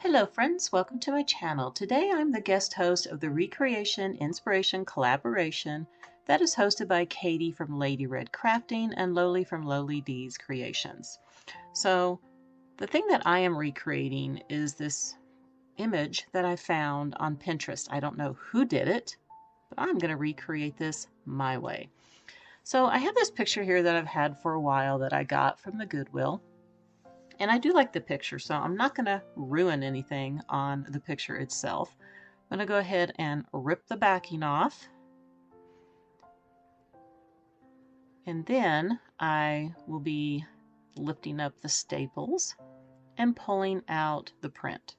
Hello friends, welcome to my channel. Today I'm the guest host of the Recreation Inspiration Collaboration that is hosted by Katie from Lady Red Crafting and Lowly from Lowly D's Creations. So the thing that I am recreating is this image that I found on Pinterest. I don't know who did it, but I'm going to recreate this my way. So I have this picture here that I've had for a while that I got from the Goodwill. And I do like the picture, so I'm not going to ruin anything on the picture itself. I'm going to go ahead and rip the backing off. And then I will be lifting up the staples and pulling out the print.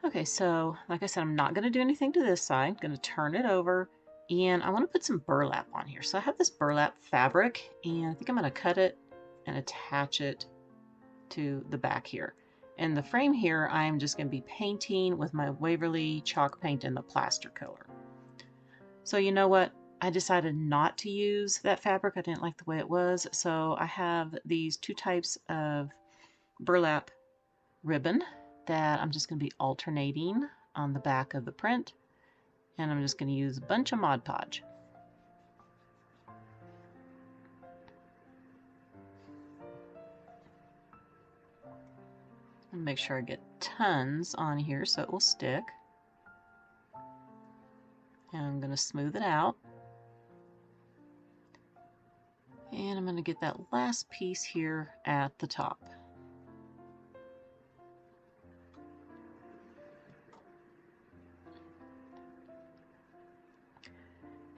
Okay, so like I said, I'm not going to do anything to this side. I'm going to turn it over, and I want to put some burlap on here. So I have this burlap fabric, and I think I'm going to cut it and attach it to the back here. And the frame here, I'm just going to be painting with my Waverly chalk paint in the plaster color. So you know what? I decided not to use that fabric. I didn't like the way it was. So I have these two types of burlap ribbon that I'm just going to be alternating on the back of the print, and I'm just going to use a bunch of Mod Podge. And make sure I get tons on here so it will stick. And I'm going to smooth it out. And I'm going to get that last piece here at the top.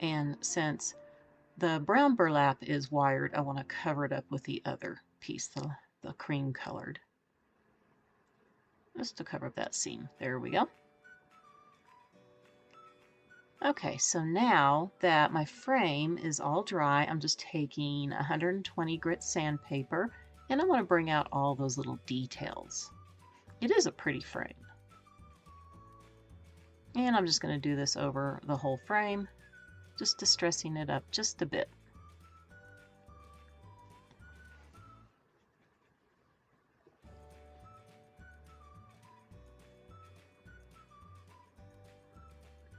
And since the brown burlap is wired, I want to cover it up with the other piece, the cream colored. Just to cover up that seam. There we go. Okay, so now that my frame is all dry, I'm just taking 120 grit sandpaper, and I want to bring out all those little details. It is a pretty frame. And I'm just going to do this over the whole frame, just distressing it up just a bit.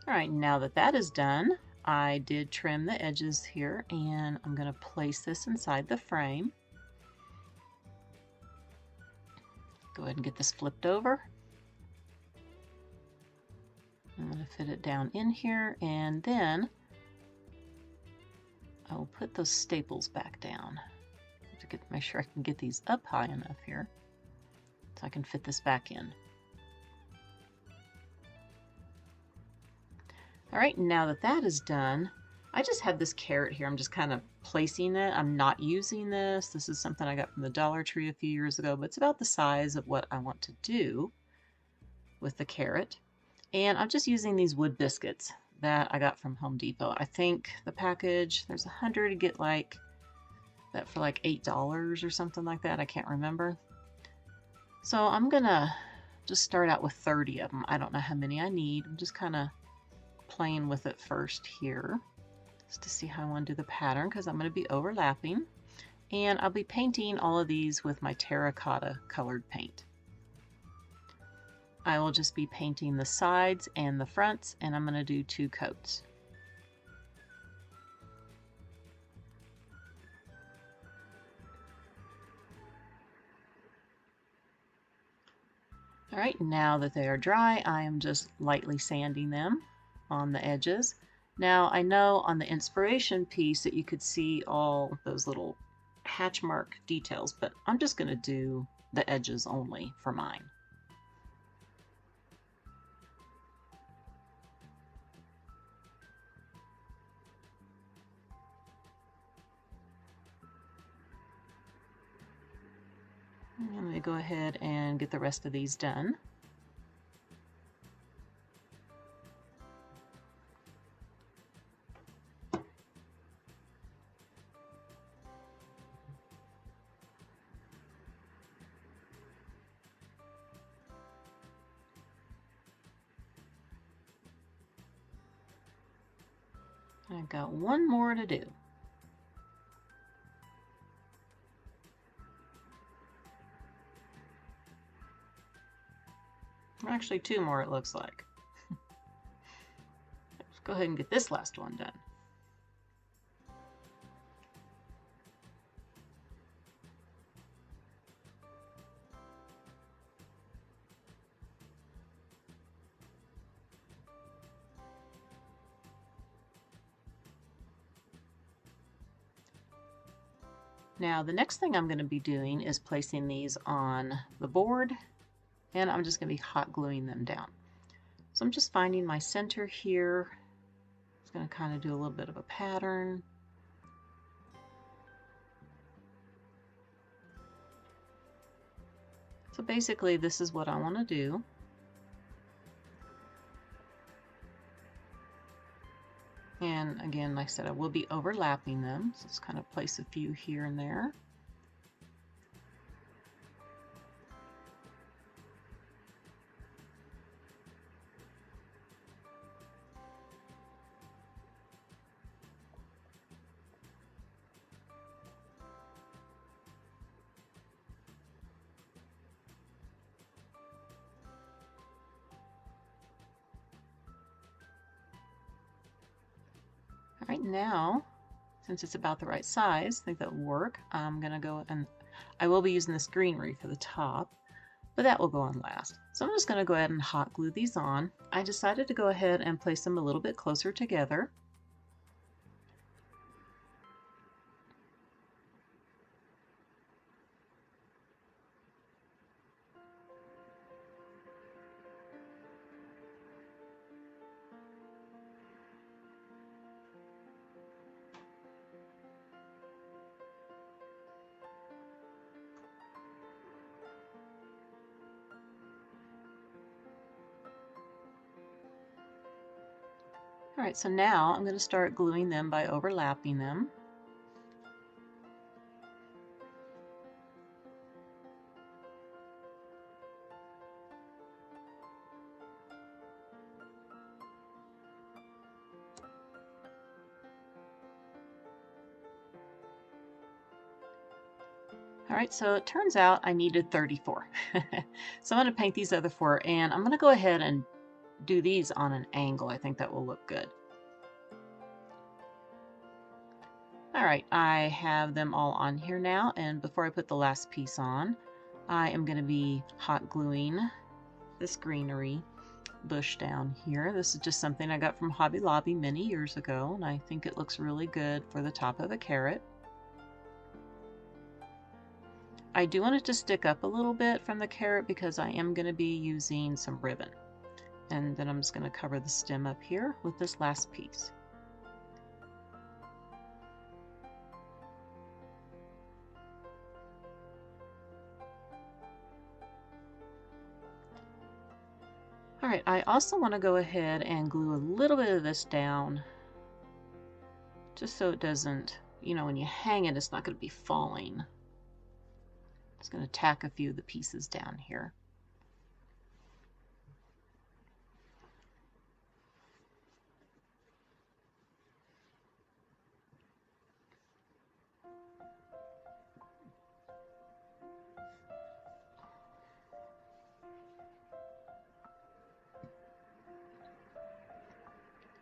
All right, now that that is done, I did trim the edges here, and I'm going to place this inside the frame. Go ahead and get this flipped over. I'm going to fit it down in here, and then I will put those staples back down to make sure I can get these up high enough here so I can fit this back in. All right, now that that is done, I just have this carrot here. I'm just kind of placing it. I'm not using this. This is something I got from the Dollar Tree a few years ago, but it's about the size of what I want to do with the carrot. And I'm just using these wood biscuits that I got from Home Depot. I think the package, there's 100, you get like that for like $8 or something like that. I can't remember. So I'm gonna just start out with 30 of them. I don't know how many I need. I'm just kind of playing with it first here just to see how I want to do the pattern, because I'm going to be overlapping, and I'll be painting all of these with my terracotta colored paint. I will just be painting the sides and the fronts, and I'm going to do 2 coats. All right, now that they are dry, I am just lightly sanding them on the edges. Now I know on the inspiration piece that you could see all those little hatch mark details, but I'm just going to do the edges only for mine. And I'm going to go ahead and get the rest of these done. I've got one more to do. Actually, two more it looks like. Let's go ahead and get this last one done. Now the next thing I'm going to be doing is placing these on the board, and I'm just going to be hot gluing them down. So I'm just finding my center here. Just going to kind of do a little bit of a pattern. So basically this is what I want to do. And again, like I said, I will be overlapping them. So just kind of place a few here and there. All right, now, since it's about the right size, I think that will work. I'm going to go and I will be using this greenery for the top, but that will go on last. So I'm just going to go ahead and hot glue these on. I decided to go ahead and place them a little bit closer together. All right, so now I'm going to start gluing them by overlapping them. All right, so it turns out I needed 34. So I'm going to paint these other four, and I'm going to go ahead and do these on an angle. I think that will look good. All right, I have them all on here now, and before I put the last piece on, I am going to be hot gluing this greenery bush down here. This is just something I got from Hobby Lobby many years ago, and I think it looks really good for the top of a carrot. I do want it to stick up a little bit from the carrot because I am going to be using some ribbon. And then I'm just going to cover the stem up here with this last piece. All right, I also want to go ahead and glue a little bit of this down just so it doesn't, you know, when you hang it, it's not going to be falling. Just going to tack a few of the pieces down here.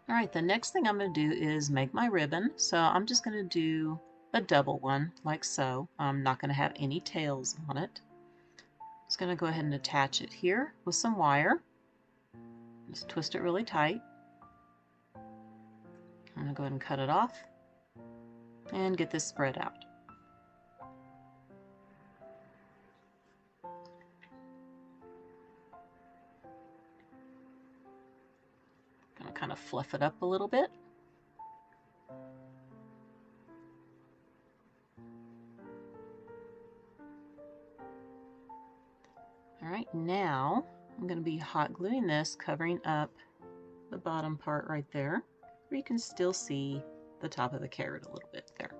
All right, the next thing I'm going to do is make my ribbon. So I'm just going to do a double one like so. I'm not going to have any tails on it. Just going to go ahead and attach it here with some wire. Just twist it really tight. I'm going to go ahead and cut it off and get this spread out. Going to kind of fluff it up a little bit. All right, now I'm going to be hot gluing this, covering up the bottom part right there, where you can still see the top of the carrot a little bit there.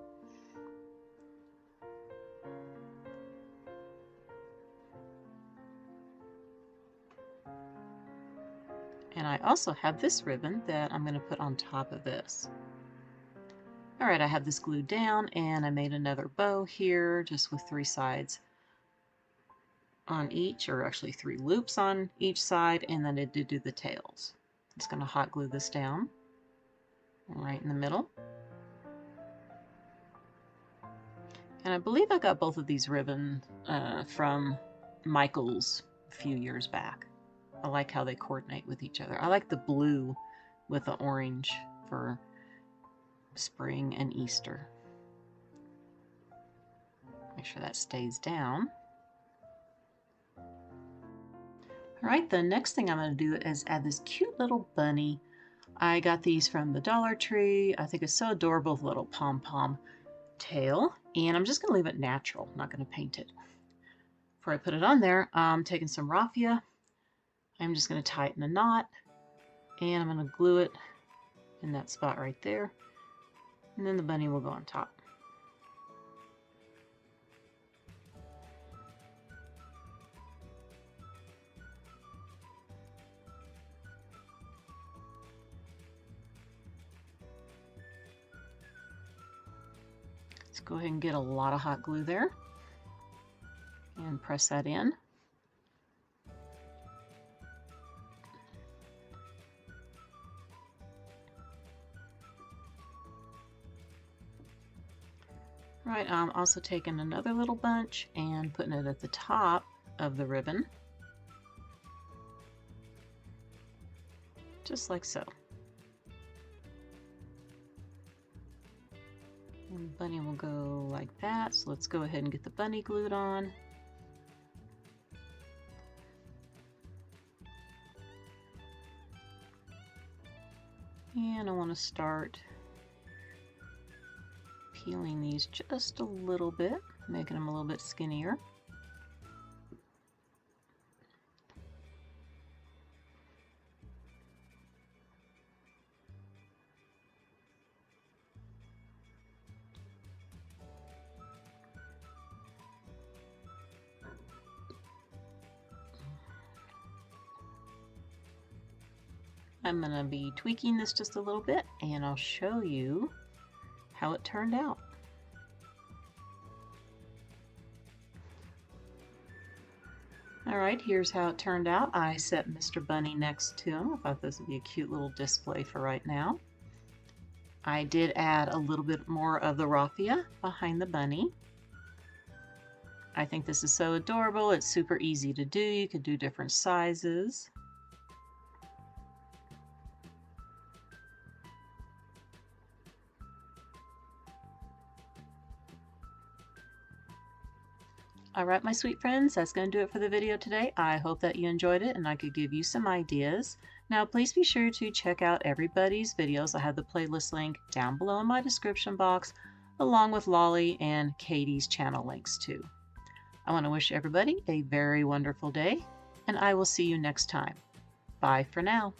And I also have this ribbon that I'm going to put on top of this. All right, I have this glued down, and I made another bow here just with 3 sides on each, or actually 3 loops on each side, and then it did do the tails. Just going to hot glue this down right in the middle. And I believe I got both of these ribbons from Michael's a few years back. I like how they coordinate with each other. I like the blue with the orange for spring and Easter. Make sure that stays down. All right, the next thing I'm going to do is add this cute little bunny. I got these from the Dollar Tree. I think it's so adorable with a little pom-pom tail. And I'm just going to leave it natural. I'm not going to paint it. Before I put it on there, I'm taking some raffia. I'm just going to tighten a knot. And I'm going to glue it in that spot right there. And then the bunny will go on top. Let's go ahead and get a lot of hot glue there and press that in. Right, I'm also taking another little bunch and putting it at the top of the ribbon, just like so. And the bunny will go like that, so let's go ahead and get the bunny glued on. And I want to start peeling these just a little bit, making them a little bit skinnier. I'm going to be tweaking this just a little bit, and I'll show you how it turned out. Alright, here's how it turned out. I set Mr. Bunny next to him. I thought this would be a cute little display for right now. I did add a little bit more of the raffia behind the bunny. I think this is so adorable. It's super easy to do. You could do different sizes. Alright, my sweet friends, that's going to do it for the video today. I hope that you enjoyed it and I could give you some ideas. Now, please be sure to check out everybody's videos. I have the playlist link down below in my description box, along with Lolly and Katie's channel links too. I want to wish everybody a very wonderful day, and I will see you next time. Bye for now.